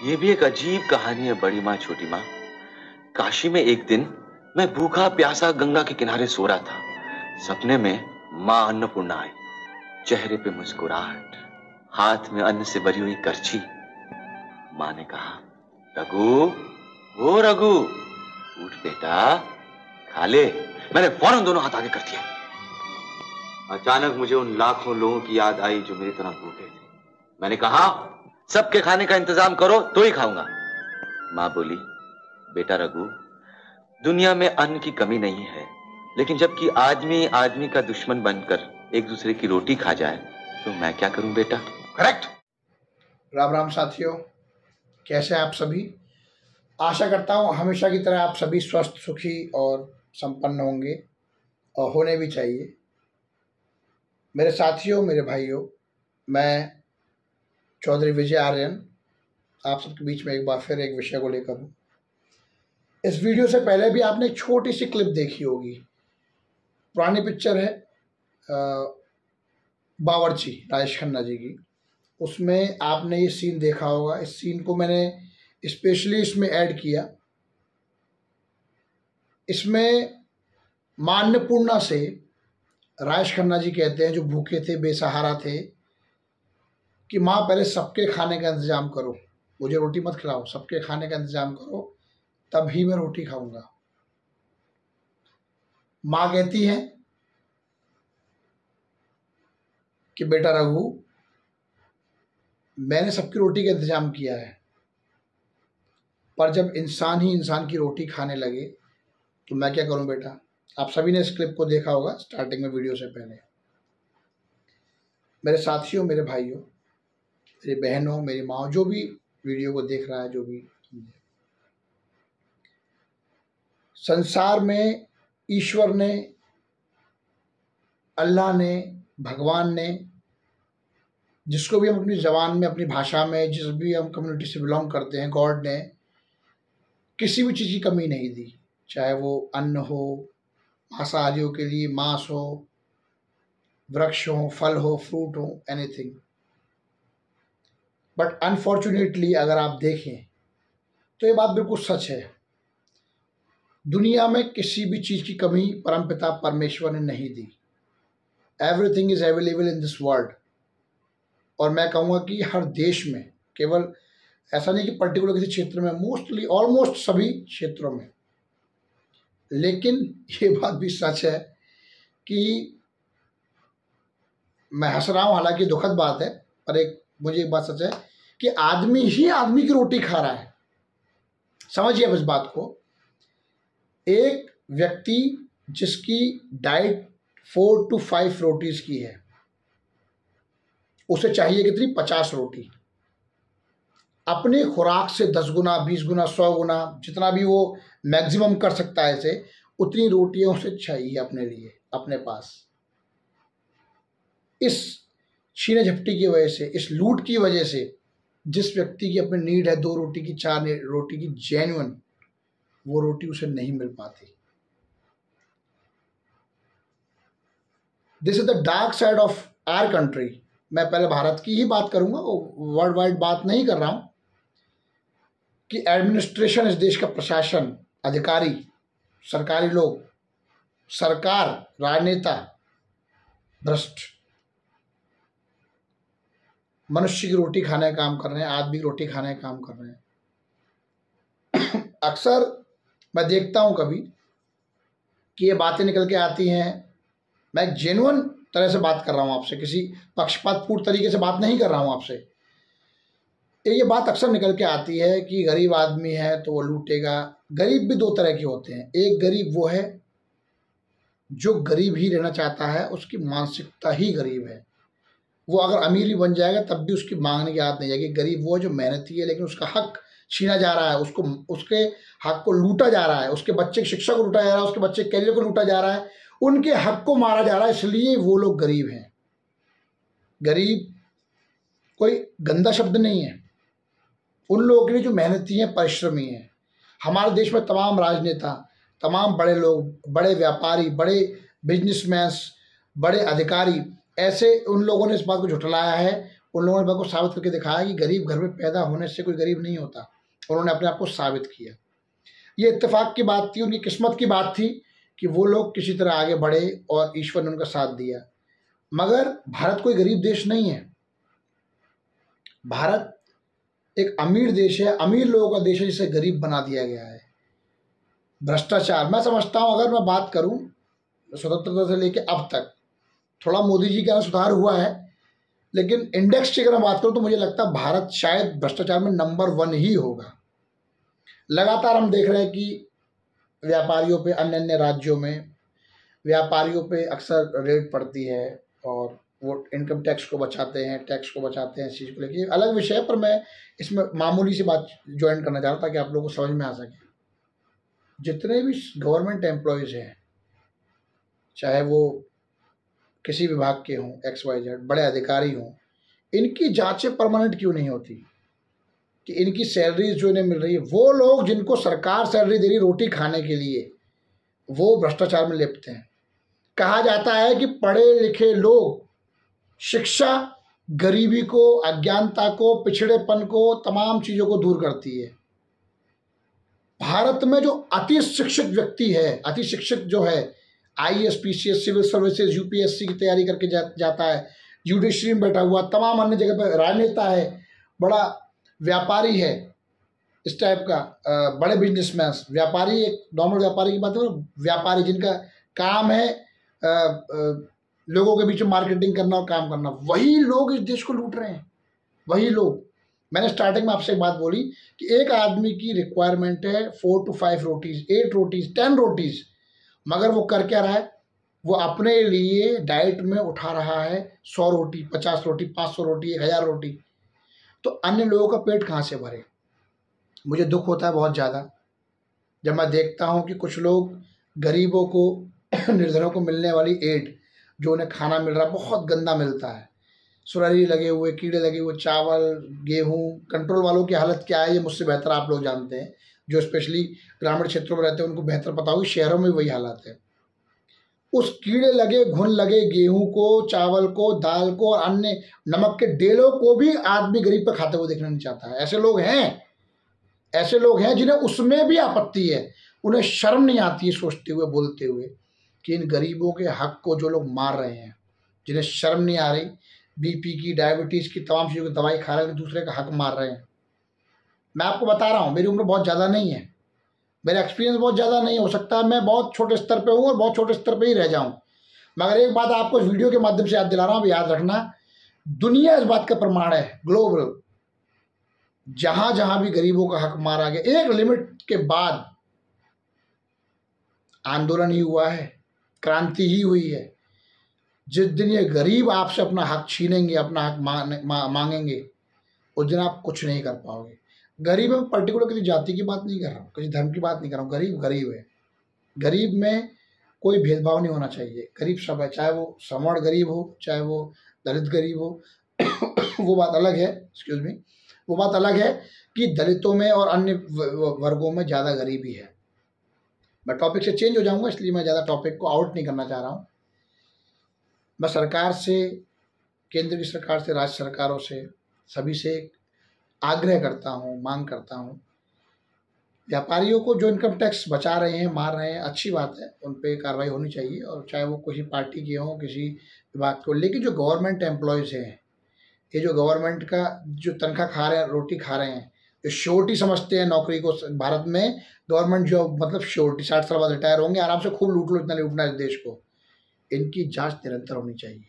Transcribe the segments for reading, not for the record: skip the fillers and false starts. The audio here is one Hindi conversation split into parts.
ये भी एक अजीब कहानी है बड़ी माँ छोटी माँ। काशी में एक दिन मैं भूखा प्यासा गंगा के किनारे सो रहा था। सपने में माँ अन्नपूर्णा आई। चेहरे पे मुस्कुराहट, हाथ में अन्न से भरी हुई करछी। माँ ने कहा, रघु, ओ रघु, उठ बेटा, खा ले। मैंने फौरन दोनों हाथ आगे कर दिए। अचानक मुझे उन लाखों लोगों की याद आई जो मेरी तरह भूखे थे। मैंने कहा, सबके खाने का इंतजाम करो तो ही खाऊंगा। माँ बोली, बेटा रघु, दुनिया में अन्न की कमी नहीं है, लेकिन जबकि आदमी आदमी का दुश्मन बनकर एक दूसरे की रोटी खा जाए तो मैं क्या करूं बेटा। करेक्ट। राम राम साथियों, कैसे हैं आप सभी। आशा करता हूं हमेशा की तरह आप सभी स्वस्थ, सुखी और संपन्न होंगे और होने भी चाहिए। मेरे साथियों, मेरे भाइयों, मैं चौधरी विजय आर्यन आप सबके बीच में एक बार फिर एक विषय को लेकर हूँ। इस वीडियो से पहले भी आपने एक छोटी सी क्लिप देखी होगी। पुरानी पिक्चर है बावर्ची, राजेश खन्ना जी की। उसमें आपने ये सीन देखा होगा। इस सीन को मैंने स्पेशली इसमें ऐड किया। इसमें मां अन्नपूर्णा से राजेश खन्ना जी कहते हैं, जो भूखे थे, बेसहारा थे, कि माँ पहले सबके खाने का इंतजाम करो, मुझे रोटी मत खिलाओ, सबके खाने का इंतजाम करो, तभी मैं रोटी खाऊंगा। माँ कहती है कि बेटा रघु, मैंने सबकी रोटी का इंतजाम किया है, पर जब इंसान ही इंसान की रोटी खाने लगे तो मैं क्या करूं बेटा। आप सभी ने इस क्लिप को देखा होगा स्टार्टिंग में वीडियो से पहले। मेरे साथियों, मेरे भाइयों, मेरी बहनों, मेरी माँ, जो भी वीडियो को देख रहा है, जो भी, संसार में ईश्वर ने, अल्लाह ने, भगवान ने, जिसको भी हम अपनी जबान में, अपनी भाषा में, जिस भी हम कम्युनिटी से बिलोंग करते हैं, गॉड ने किसी भी चीज़ की कमी नहीं दी। चाहे वो अन्न हो, मांसाहारियों के लिए मांस हो, वृक्ष हो, फल हो, फ्रूट हो, एनीथिंग। बट अनफॉर्चुनेटली अगर आप देखें तो ये बात बिल्कुल सच है। दुनिया में किसी भी चीज़ की कमी परमपिता परमेश्वर ने नहीं दी। Everything is available in this world. और मैं कहूँगा कि हर देश में, केवल ऐसा नहीं कि पर्टिकुलर किसी क्षेत्र में, मोस्टली ऑलमोस्ट सभी क्षेत्रों में। लेकिन ये बात भी सच है कि मैं हंस रहा हूँ, हालांकि दुखद बात है, पर मुझे एक बात सच है कि आदमी ही आदमी की रोटी खा रहा है। समझिए अब इस बात को। एक व्यक्ति जिसकी डाइट 4 to 5 रोटीज की है, उसे चाहिए कितनी? 50 रोटी। अपने खुराक से 10 गुना, 20 गुना, 100 गुना, जितना भी वो मैक्सिमम कर सकता है इसे, उतनी रोटियां उसे चाहिए अपने लिए, अपने पास। इस छीने झपटी की वजह से, इस लूट की वजह से, जिस व्यक्ति की अपनी नीड है 2 रोटी की, 4 रोटी की जेन्युइन, वो रोटी उसे नहीं मिल पाती। This is the dark side of our country. मैं पहले भारत की ही बात करूंगा, वर्ल्ड वाइड बात नहीं कर रहा हूं। कि एडमिनिस्ट्रेशन, इस देश का प्रशासन, अधिकारी, सरकारी लोग, सरकार, राजनेता भ्रष्ट। मनुष्य की रोटी खाने का काम कर रहे हैं, आदमी की रोटी खाने का काम कर रहे हैं। अक्सर मैं देखता हूं कभी कि ये बातें निकल के आती हैं। मैं एक जेन्युइन तरह से बात कर रहा हूं आपसे, किसी पक्षपातपूर्ण तरीके से बात नहीं कर रहा हूं आपसे। ये बात अक्सर निकल के आती है कि गरीब आदमी है तो वो लूटेगा। गरीब भी 2 तरह के होते हैं। एक गरीब वो है जो गरीब ही रहना चाहता है, उसकी मानसिकता ही गरीब है। वो अगर अमीर भी बन जाएगा तब भी उसकी मांगने की आदत नहीं जाएगी। गरीब वो है जो मेहनती है, लेकिन उसका हक छीना जा रहा है, उसको, उसके हक को लूटा जा रहा है, उसके बच्चे की शिक्षा को लूटा जा रहा है, उसके बच्चे के करियर को लूटा जा रहा है, उनके हक को मारा जा रहा है। इसलिए वो लोग गरीब हैं। गरीब कोई गंदा शब्द नहीं है उन लोगों के लिए जो मेहनती हैं, परिश्रमी हैं। हमारे देश में तमाम राजनेता, तमाम बड़े लोग, बड़े व्यापारी, बड़े बिजनेसमैन, बड़े अधिकारी, ऐसे उन लोगों ने इस बात को झुठलाया है उन लोगों ने बात को साबित करके दिखाया कि गरीब घर में पैदा होने से कोई गरीब नहीं होता। उन्होंने अपने आप को साबित किया। ये इत्तेफाक की बात थी, उनकी किस्मत की बात थी कि वो लोग किसी तरह आगे बढ़े और ईश्वर ने उनका साथ दिया। मगर भारत कोई गरीब देश नहीं है। भारत एक अमीर देश है, अमीर लोगों का देश है जिसे गरीब बना दिया गया है। भ्रष्टाचार, मैं समझता हूँ अगर मैं बात करूँ स्वतंत्रता से लेके अब तक, थोड़ा मोदी जी का सुधार हुआ है, लेकिन इंडेक्स की अगर मैं बात करूँ तो मुझे लगता है भारत शायद भ्रष्टाचार में नंबर 1 ही होगा। लगातार हम देख रहे हैं कि व्यापारियों पे, अन्य अन्य राज्यों में व्यापारियों पे अक्सर रेड पड़ती है और वो इनकम टैक्स को बचाते हैं, टैक्स को बचाते हैं। इस चीज़ को लेकर अलग विषय है, पर मैं इसमें मामूली सी बात ज्वाइन करना चाह रहा था ताकि आप लोगों को समझ में आ सके। जितने भी गवर्नमेंट एम्प्लॉयज़ हैं, चाहे वो किसी विभाग के हों, XYZ, बड़े अधिकारी हों, इनकी जांचें परमानेंट क्यों नहीं होती कि इनकी सैलरीज जो इन्हें मिल रही है, वो लोग जिनको सरकार सैलरी दे रही रोटी खाने के लिए, वो भ्रष्टाचार में लिप्त हैं। कहा जाता है कि पढ़े लिखे लोग, शिक्षा गरीबी को, अज्ञानता को, पिछड़ेपन को, तमाम चीज़ों को दूर करती है। भारत में जो अति शिक्षित व्यक्ति है, अति शिक्षित जो है, IAS, PCS, civil services, UPSC की तैयारी करके जाता है, जुडिशरी में बैठा हुआ, तमाम अन्य जगह पर राजनेता है, बड़ा व्यापारी है, इस टाइप का बड़े बिजनेसमैन, व्यापारी, एक नॉर्मल व्यापारी की बात है, व्यापारी जिनका काम है लोगों के बीच में मार्केटिंग करना और काम करना, वही लोग इस देश को लूट रहे हैं। वही लोग, मैंने स्टार्टिंग में आपसे एक बात बोली कि एक आदमी की रिक्वायरमेंट है 4 to 5 रोटीज़, 8 रोटीज़, 10 रोटीज़, मगर वो कर क्या रहा है? वो अपने लिए डाइट में उठा रहा है 100 रोटी, 50 रोटी, 500 रोटी, 1000 रोटी। तो अन्य लोगों का पेट कहाँ से भरे? मुझे दुख होता है बहुत ज़्यादा जब मैं देखता हूँ कि कुछ लोग गरीबों को निर्धनों को मिलने वाली एड, जो उन्हें खाना मिल रहा है, बहुत गंदा मिलता है। सुराही लगे हुए, कीड़े लगे हुए, चावल, गेहूँ। कंट्रोल वालों की हालत क्या है ये मुझसे बेहतर आप लोग जानते हैं, जो स्पेशली ग्रामीण क्षेत्रों में रहते हैं उनको बेहतर पता होगी। शहरों में वही हालत है। उस कीड़े लगे, घुन लगे गेहूं को, चावल को, दाल को और अन्य नमक के डेलों को भी आदमी गरीब पर खाते हुए देखना नहीं चाहता है। ऐसे लोग हैं जिन्हें उसमें भी आपत्ति है। उन्हें शर्म नहीं आती है सोचते हुए, बोलते हुए कि इन गरीबों के हक को जो लोग मार रहे हैं, जिन्हें शर्म नहीं आ रही, BP की, डायबिटीज़ की, तमाम चीज़ों की दवाई खा रहे हैं, दूसरे का हक मार रहे हैं। मैं आपको बता रहा हूँ, मेरी उम्र बहुत ज़्यादा नहीं है, मेरा एक्सपीरियंस बहुत ज़्यादा नहीं हो सकता है, मैं बहुत छोटे स्तर पे हूँ और बहुत छोटे स्तर पे ही रह जाऊँ, मगर एक बात आपको इस वीडियो के माध्यम से याद दिला रहा हूँ, याद रखना, दुनिया इस बात का प्रमाण है, ग्लोबल, जहाँ जहाँ भी गरीबों का हक मारा गया, एक लिमिट के बाद आंदोलन ही हुआ है, क्रांति ही हुई है। जिस दिन ये गरीब आपसे अपना हक छीनेंगे, अपना हक मांगेंगे, उस दिन आप कुछ नहीं कर पाओगे। गरीब में पर्टिकुलर किसी जाति की बात नहीं कर रहा हूँ, किसी धर्म की बात नहीं कर रहा हूँ। गरीब गरीब है। गरीब में कोई भेदभाव नहीं होना चाहिए। गरीब सब है, चाहे वो सवर्ण गरीब हो, चाहे वो दलित गरीब हो वो बात अलग है, एक्सक्यूज मी, वो बात अलग है कि दलितों में और अन्य वर्गों में ज़्यादा गरीबी है। मैं टॉपिक से चेंज हो जाऊंगा, इसलिए मैं ज़्यादा टॉपिक को आउट नहीं करना चाह रहा हूँ। मैं सरकार से, केंद्र की सरकार से, राज्य सरकारों से, सभी से आग्रह करता हूँ, मांग करता हूँ, व्यापारियों को जो इनकम टैक्स बचा रहे हैं, मार रहे हैं, अच्छी बात है, उन पर कार्रवाई होनी चाहिए, और चाहे वो किसी पार्टी के हों, किसी विभाग को। लेकिन जो गवर्नमेंट एम्प्लॉयज़ हैं, ये जो गवर्नमेंट का जो तनख्वाह खा रहे हैं, रोटी खा रहे हैं, जो श्योरिटी समझते हैं नौकरी को, भारत में गवर्नमेंट जॉब मतलब श्योरिटी, 60 साल बाद रिटायर होंगे, आराम से खूब लूट लो, इतना लूटना इस देश को। इनकी जांच निरंतर होनी चाहिए,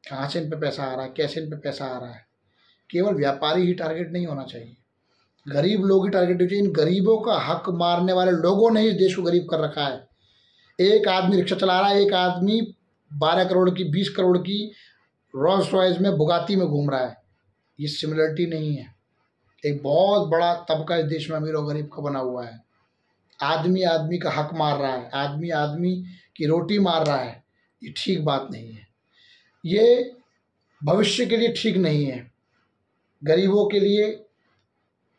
कहाँ से इन पे पैसा आ रहा है, कैसे इन पे पैसा आ रहा है। केवल व्यापारी ही टारगेट नहीं होना चाहिए, गरीब लोग ही टारगेट होना चाहिए। इन गरीबों का हक मारने वाले लोगों ने इस देश को गरीब कर रखा है। एक आदमी रिक्शा चला रहा है, एक आदमी 12 करोड़ की, 20 करोड़ की रोल्स रॉयस में, बुगाती में घूम रहा है। ये सिमिलरिटी नहीं है। एक बहुत बड़ा तबका इस देश में अमीर और गरीब का बना हुआ है। आदमी आदमी का हक मार रहा है, आदमी आदमी की रोटी मार रहा है। ये ठीक बात नहीं है, ये भविष्य के लिए ठीक नहीं है। गरीबों के लिए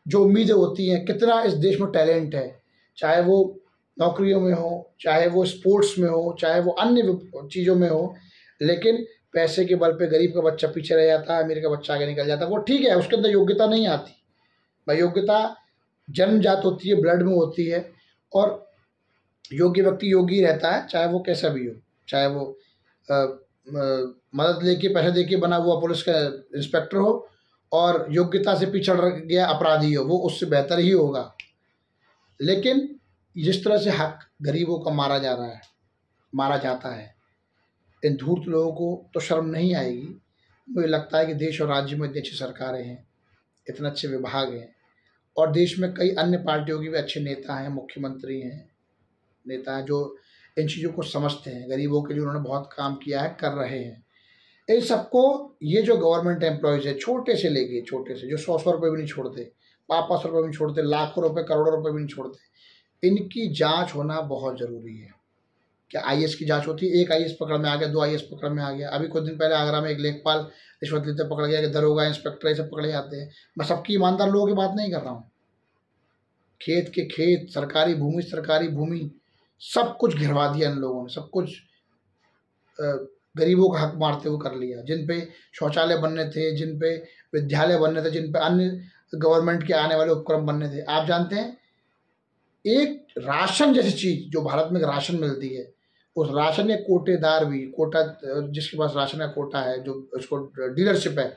जो उम्मीदें होती हैं, कितना इस देश में टैलेंट है, चाहे वो नौकरियों में हो, चाहे वो स्पोर्ट्स में हो, चाहे वो अन्य चीज़ों में हो, लेकिन पैसे के बल पे गरीब का बच्चा पीछे रह जाता है, अमीर का बच्चा आगे निकल जाता है। वो ठीक है, उसके अंदर योग्यता नहीं आती भाई। योग्यता जन्मजात होती है, ब्लड में होती है, और योग्य व्यक्ति योग्य ही रहता है, चाहे वो कैसा भी हो। चाहे वो मदद लेके, पैसे देके बना हुआ पुलिस का इंस्पेक्टर हो और योग्यता से पिछड़ गया अपराधी हो, वो उससे बेहतर ही होगा। लेकिन जिस तरह से हक गरीबों का मारा जा रहा है, मारा जाता है, इन धूर्त लोगों को तो शर्म नहीं आएगी। मुझे लगता है कि देश और राज्य में इतनी अच्छी सरकारें हैं, इतने अच्छे विभाग हैं, और देश में कई अन्य पार्टियों के भी अच्छे नेता हैं, मुख्यमंत्री हैं, नेता हैं जो इन चीज़ों को समझते हैं। गरीबों के लिए उन्होंने बहुत काम किया है, कर रहे हैं। इन सबको, ये जो गवर्नमेंट एम्प्लॉयज़ है, छोटे से लेके छोटे से, जो 100-100 रुपये भी नहीं छोड़ते, 500 रुपये भी नहीं छोड़ते, लाखों रुपए, करोड़ों रुपए भी नहीं छोड़ते, इनकी जांच होना बहुत ज़रूरी है। क्या आईएएस की जांच होती है? एक आईएएस पकड़ में आ गया, 2 आईएएस पकड़ में आ गया। अभी कुछ दिन पहले आगरा में एक लेखपाल रिश्वत लेते पकड़ गया, कि दरोगा, इंस्पेक्टर, ये सब पकड़े जाते हैं। मैं सबकी ईमानदार लोगों की बात नहीं कर रहा हूँ। खेत के खेत, सरकारी भूमि सब कुछ घिरवा दिया इन लोगों ने, सब कुछ गरीबों का हक मारते हुए कर लिया। जिन पे शौचालय बनने थे, जिन पे विद्यालय बनने थे, जिन पे अन्य गवर्नमेंट के आने वाले उपक्रम बनने थे। आप जानते हैं, एक राशन जैसी चीज जो भारत में राशन मिलती है, उस राशन में कोटेदार भी, कोटा, जिसके पास राशन का कोटा है, जो उसको डीलरशिप है,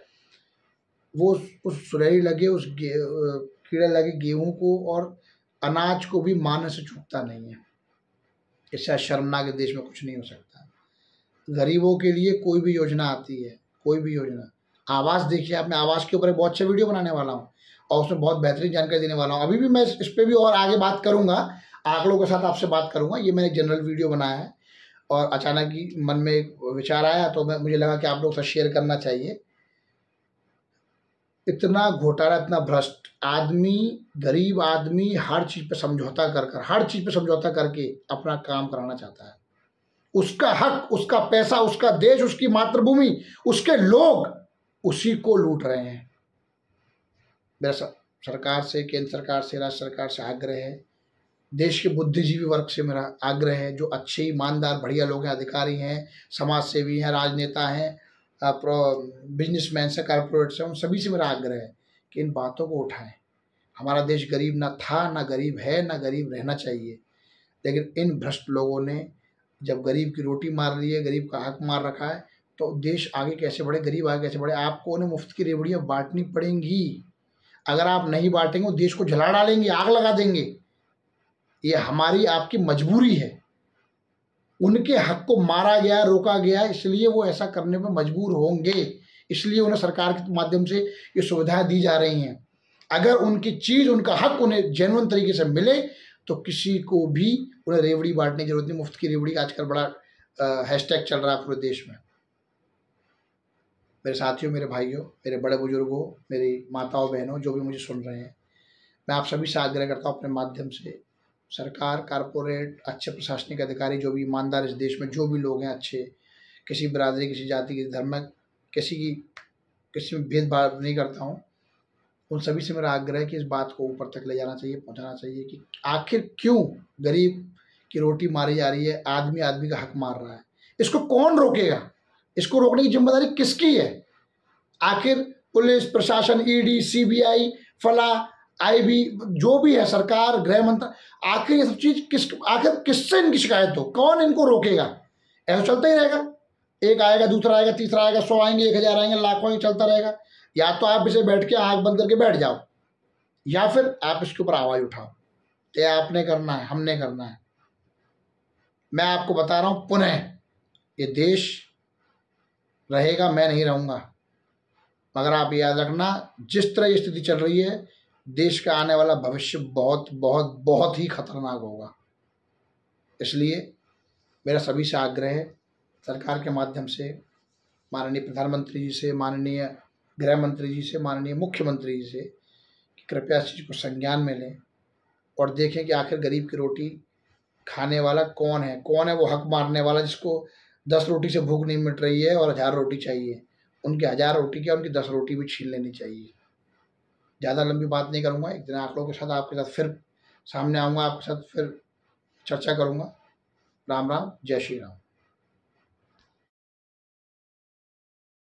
वो उस सुरही लगे, उस कीड़े लगे गेहूं को और अनाज को भी मारने से चूकता नहीं है। इससे शर्मनाक देश में कुछ नहीं हो सकता। गरीबों के लिए कोई भी योजना आती है, कोई भी योजना, आवास देखिए आपने, आवास के ऊपर एक बहुत अच्छा वीडियो बनाने वाला हूँ और उसमें बहुत बेहतरीन जानकारी देने वाला हूँ। अभी भी मैं इस पर भी और आगे बात करूँगा, आंकड़ों के साथ आपसे बात करूँगा। ये मैंने जनरल वीडियो बनाया है और अचानक ही मन में एक विचार आया, तो मुझे लगा कि आप लोग से शेयर करना चाहिए। इतना घोटाला, इतना भ्रष्ट आदमी, गरीब आदमी हर चीज़ पे समझौता हर चीज़ पे समझौता करके अपना काम कराना चाहता है। उसका हक, उसका पैसा, उसका देश, उसकी मातृभूमि, उसके लोग उसी को लूट रहे हैं। मेरा सरकार से, केंद्र सरकार से, राज्य सरकार से आग्रह है, देश के बुद्धिजीवी वर्ग से मेरा आग्रह है, जो अच्छे ईमानदार बढ़िया लोग हैं, अधिकारी हैं, समाज सेवी हैं, राजनेता हैं, बिजनेसमैन से, कारपोरेट से, उन सभी से मेरा आग्रह है कि इन बातों को उठाएं। हमारा देश गरीब ना था, ना गरीब है, ना गरीब रहना चाहिए। लेकिन इन भ्रष्ट लोगों ने जब गरीब की रोटी मार ली है, गरीब का हक मार रखा है, तो देश आगे कैसे बढ़े, गरीब आगे कैसे बढ़े? आपको उन्हें मुफ्त की रेवड़ियाँ बांटनी पड़ेंगी। अगर आप नहीं बांटेंगे, वो देश को जला डालेंगे, आग लगा देंगे। ये हमारी आपकी मजबूरी है। उनके हक को मारा गया, रोका गया, इसलिए वो ऐसा करने पर मजबूर होंगे। इसलिए उन्हें सरकार के माध्यम से ये सुविधाएं दी जा रही हैं। अगर उनकी चीज़, उनका हक उन्हें जेन्युइन तरीके से मिले, तो किसी को भी उन्हें रेवड़ी बांटने की जरूरत नहीं। मुफ्त की रेवड़ी आजकल बड़ा हैशटैग चल रहा है पूरे देश में। मेरे साथियों, मेरे भाइयों, मेरे बड़े बुजुर्गों, मेरी माताओं बहनों, जो भी मुझे सुन रहे हैं, मैं आप सभी से आग्रह करता हूँ अपने माध्यम से, सरकार, कारपोरेट, अच्छे प्रशासनिक अधिकारी, जो भी ईमानदार इस देश में जो भी लोग हैं अच्छे, किसी बिरादरी, किसी जाति, किसी धर्म में, किसी में भेदभाव नहीं करता हूँ, उन सभी से मेरा आग्रह है कि इस बात को ऊपर तक ले जाना चाहिए, पहुँचाना चाहिए कि आखिर क्यों गरीब की रोटी मारी जा रही है, आदमी आदमी का हक मार रहा है। इसको कौन रोकेगा? इसको रोकने की जिम्मेदारी किसकी है? आखिर पुलिस प्रशासन, ईडी, सीबीआई, फला, आईबी, जो भी है, सरकार, गृह मंत्रालय, आखिर ये सब चीज आखिर किससे इनकी शिकायत हो? कौन इनको रोकेगा? ऐसा चलता ही रहेगा। एक आएगा, दूसरा आएगा, तीसरा आएगा, 100 आएंगे, 1000 आएंगे, लाखों आएंगे, चलता रहेगा। या तो आप इसे बैठ के आंख बंद करके बैठ जाओ, या फिर आप इसके ऊपर आवाज उठाओ। ये आपने करना है, हमने करना है। मैं आपको बता रहा हूं पुनः, ये देश रहेगा, मैं नहीं रहूंगा। मगर आप याद रखना, जिस तरह ये स्थिति चल रही है, देश का आने वाला भविष्य बहुत बहुत बहुत ही खतरनाक होगा। इसलिए मेरा सभी से आग्रह है, सरकार के माध्यम से, माननीय प्रधानमंत्री जी से, माननीय गृह मंत्री जी से, माननीय मुख्यमंत्री जी से, कि कृपया इस चीज़ को संज्ञान में लें और देखें कि आखिर गरीब की रोटी खाने वाला कौन है, कौन है वो हक मारने वाला, जिसको 10 रोटी से भूख नहीं मिट रही है और 1000 रोटी चाहिए। उनकी 1000 रोटी क्या, उनकी 10 रोटी भी छीन लेनी चाहिए। ज़्यादा लंबी बात नहीं करूँगा, एक दिन आंकड़ों के साथ आपके साथ फिर सामने आऊँगा, आपके साथ फिर चर्चा करूँगा। राम राम, जय श्री राम।